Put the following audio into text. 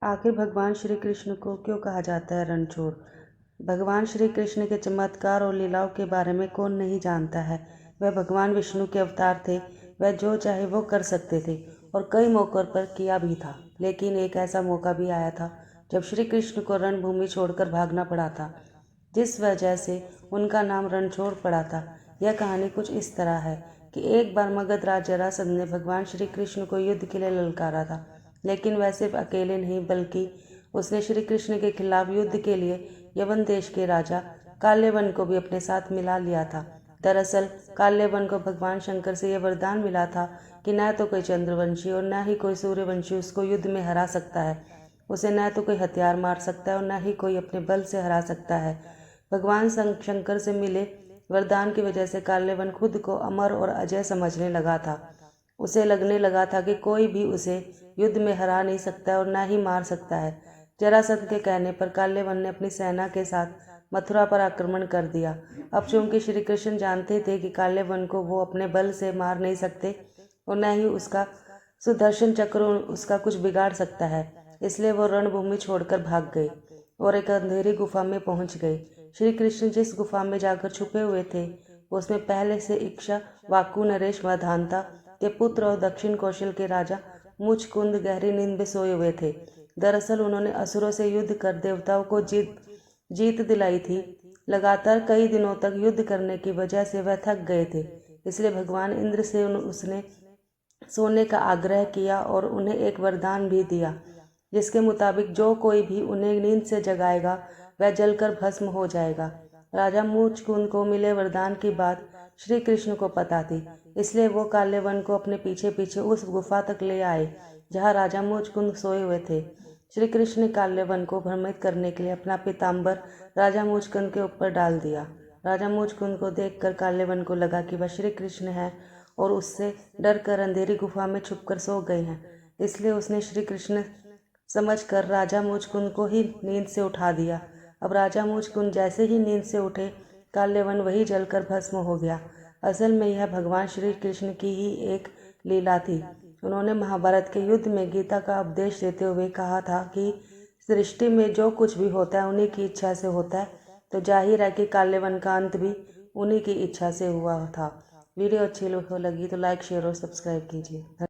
आखिर भगवान श्री कृष्ण को क्यों कहा जाता है रणछोड़? भगवान श्री कृष्ण के चमत्कार और लीलाओं के बारे में कौन नहीं जानता है। वह भगवान विष्णु के अवतार थे। वह जो चाहे वो कर सकते थे और कई मौक़ों पर किया भी था। लेकिन एक ऐसा मौका भी आया था जब श्री कृष्ण को रणभूमि छोड़कर भागना पड़ा था, जिस वजह से उनका नाम रणछोड़ पड़ा था। यह कहानी कुछ इस तरह है कि एक बार मगध राज जरासंध ने भगवान श्री कृष्ण को युद्ध के लिए ललकारा था। लेकिन वह सिर्फ अकेले नहीं, बल्कि उसने श्री कृष्ण के खिलाफ युद्ध के लिए यवन देश के राजा काल्यवन को भी अपने साथ मिला लिया था। दरअसल काल्यवन को भगवान शंकर से यह वरदान मिला था कि न तो कोई चंद्रवंशी और न ही कोई सूर्यवंशी उसको युद्ध में हरा सकता है। उसे न तो कोई हथियार मार सकता है और न ही कोई अपने बल से हरा सकता है। भगवान शंकर से मिले वरदान की वजह से काल्यवन खुद को अमर और अजय समझने लगा था। उसे लगने लगा था कि कोई भी उसे युद्ध में हरा नहीं सकता और न ही मार सकता है। जरासंध के कहने पर काल्यवन ने अपनी सेना के साथ मथुरा पर आक्रमण कर दिया। अब चूंकि श्री कृष्ण जानते थे कि काल्यवन को वो अपने बल से मार नहीं सकते और न ही उसका सुदर्शन चक्र उसका कुछ बिगाड़ सकता है, इसलिए वो रणभूमि छोड़कर भाग गए और एक अंधेरी गुफा में पहुंच गए। श्री कृष्ण जिस गुफा में जाकर छुपे हुए थे, उसमें पहले से इक्षा वाकु नरेश व धांता के पुत्र और दक्षिण कौशल के राजा मुचकुंद गहरी नींद में सोए हुए थे। दरअसल उन्होंने असुरों से युद्ध कर देवताओं को जीत दिलाई थी। लगातार कई दिनों तक युद्ध करने की वजह से वह थक गए थे, इसलिए भगवान इंद्र से उसने सोने का आग्रह किया और उन्हें एक वरदान भी दिया, जिसके मुताबिक जो कोई भी उन्हें नींद से जगाएगा वह जलकर भस्म हो जाएगा। राजा मुचकुंद को मिले वरदान की बात श्री कृष्ण को पता थी, इसलिए वो काल्यवन को अपने पीछे पीछे उस गुफा तक ले आए जहाँ राजा मुचकुंद सोए हुए थे। श्री कृष्ण ने काल्यवन को भ्रमित करने के लिए अपना पीताम्बर राजा मुचकुंद के ऊपर डाल दिया। राजा मुचकुंद को देखकर काल्यवन को लगा कि वह श्री कृष्ण है और उससे डर कर अंधेरी गुफा में छुपकर सो गए हैं, इसलिए उसने श्री कृष्ण समझकर राजा मुचकुंद को ही नींद से उठा दिया। अब राजा मुचकुंद जैसे ही नींद से उठे, काल्यवन वही जलकर भस्म हो गया। असल में यह भगवान श्री कृष्ण की ही एक लीला थी। उन्होंने महाभारत के युद्ध में गीता का उपदेश देते हुए कहा था कि सृष्टि में जो कुछ भी होता है उन्हीं की इच्छा से होता है, तो जाहिर है कि काल्यवन का अंत भी उन्हीं की इच्छा से हुआ था। वीडियो अच्छी लगी तो लाइक, शेयर और सब्सक्राइब कीजिए।